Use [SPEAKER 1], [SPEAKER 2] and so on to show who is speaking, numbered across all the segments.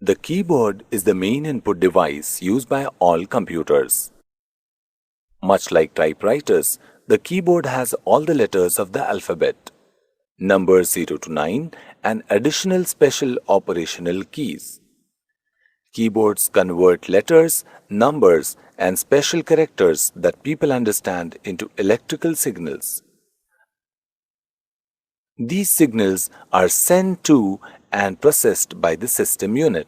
[SPEAKER 1] The keyboard is the main input device used by all computers. Much like typewriters, the keyboard has all the letters of the alphabet, numbers 0 to 9, and additional special operational keys. Keyboards convert letters, numbers, and special characters that people understand into electrical signals. These signals are sent to and processed by the system unit.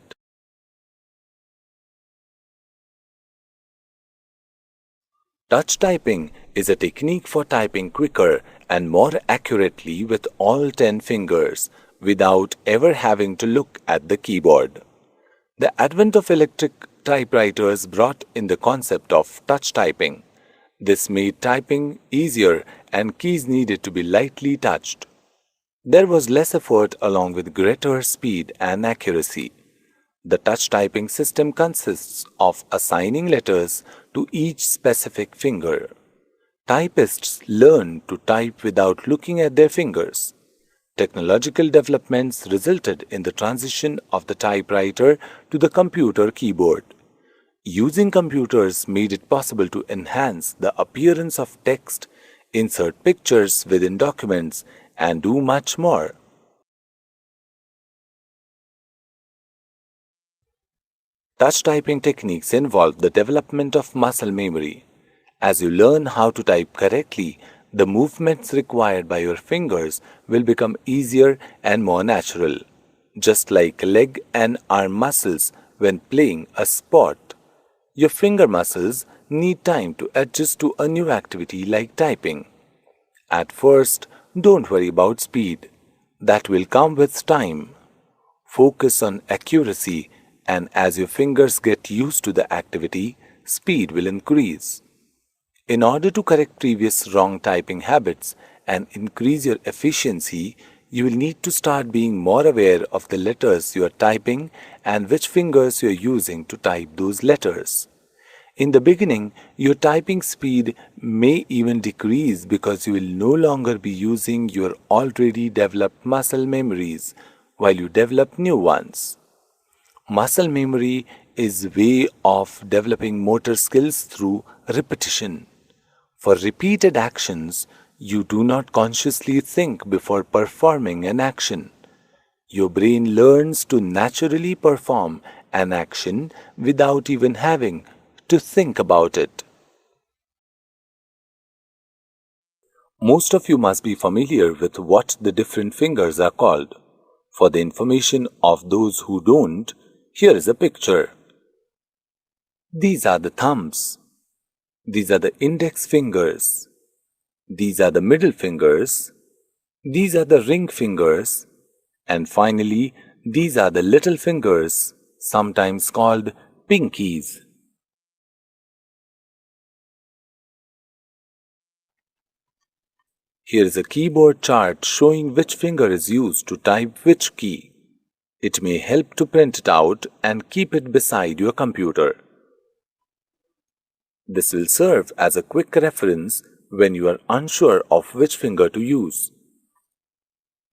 [SPEAKER 1] Touch typing is a technique for typing quicker and more accurately with all 10 fingers without ever having to look at the keyboard. The advent of electric typewriters brought in the concept of touch typing. This made typing easier and keys needed to be lightly touched. There was less effort along with greater speed and accuracy. The touch typing system consists of assigning letters to each specific finger. Typists learn to type without looking at their fingers. Technological developments resulted in the transition of the typewriter to the computer keyboard. Using computers made it possible to enhance the appearance of text, insert pictures within documents, and do much more. Touch typing techniques involve the development of muscle memory. As you learn how to type correctly, the movements required by your fingers will become easier and more natural. Just like leg and arm muscles when playing a sport, your finger muscles need time to adjust to a new activity like typing. At first, don't worry about speed. That will come with time. Focus on accuracy, and as your fingers get used to the activity, speed will increase. In order to correct previous wrong typing habits and increase your efficiency, you will need to start being more aware of the letters you are typing and which fingers you are using to type those letters. In the beginning, your typing speed may even decrease because you will no longer be using your already developed muscle memories while you develop new ones. Muscle memory is a way of developing motor skills through repetition. For repeated actions, you do not consciously think before performing an action. Your brain learns to naturally perform an action without even having to think about it. Most of you must be familiar with what the different fingers are called. For the information of those who don't, here is a picture. These are the thumbs. These are the index fingers. These are the middle fingers. These are the ring fingers. And finally, these are the little fingers, sometimes called pinkies. Here is a keyboard chart showing which finger is used to type which key. It may help to print it out and keep it beside your computer. This will serve as a quick reference when you are unsure of which finger to use.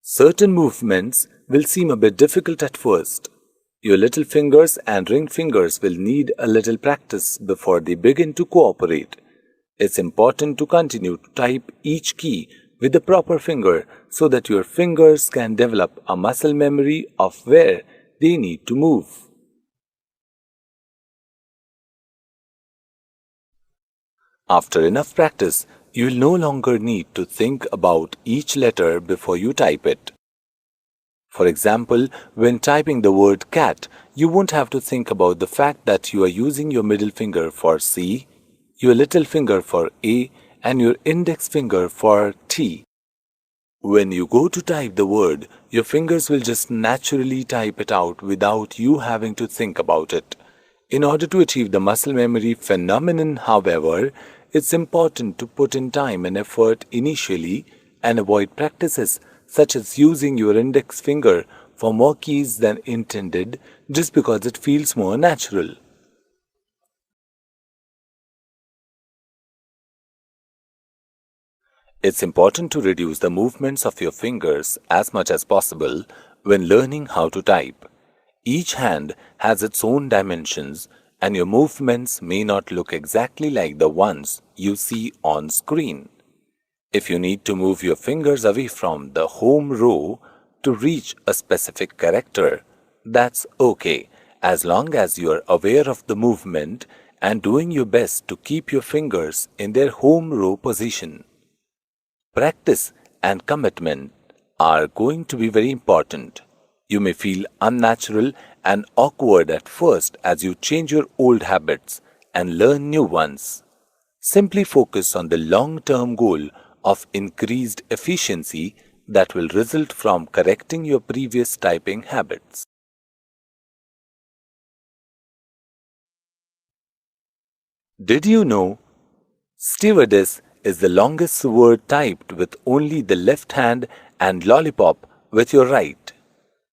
[SPEAKER 1] Certain movements will seem a bit difficult at first. Your little fingers and ring fingers will need a little practice before they begin to cooperate. It's important to continue to type each key with the proper finger so that your fingers can develop a muscle memory of where they need to move. After enough practice, you will no longer need to think about each letter before you type it. For example, when typing the word cat, you won't have to think about the fact that you are using your middle finger for C, your little finger for A, and your index finger for T. When you go to type the word, your fingers will just naturally type it out without you having to think about it. In order to achieve the muscle memory phenomenon, however, it's important to put in time and effort initially and avoid practices such as using your index finger for more keys than intended just because it feels more natural. It's important to reduce the movements of your fingers as much as possible when learning how to type. Each hand has its own dimensions, and your movements may not look exactly like the ones you see on screen. If you need to move your fingers away from the home row to reach a specific character, that's okay, as long as you are aware of the movement and doing your best to keep your fingers in their home row position. Practice and commitment are going to be very important. You may feel unnatural and awkward at first as you change your old habits and learn new ones. Simply focus on the long-term goal of increased efficiency that will result from correcting your previous typing habits. Did you know stewardess is the longest word typed with only the left hand and lollipop with your right?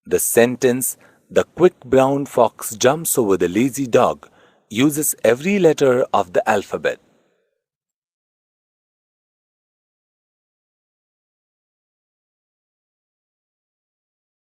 [SPEAKER 1] The sentence, "The quick brown fox jumps over the lazy dog," uses every letter of the alphabet.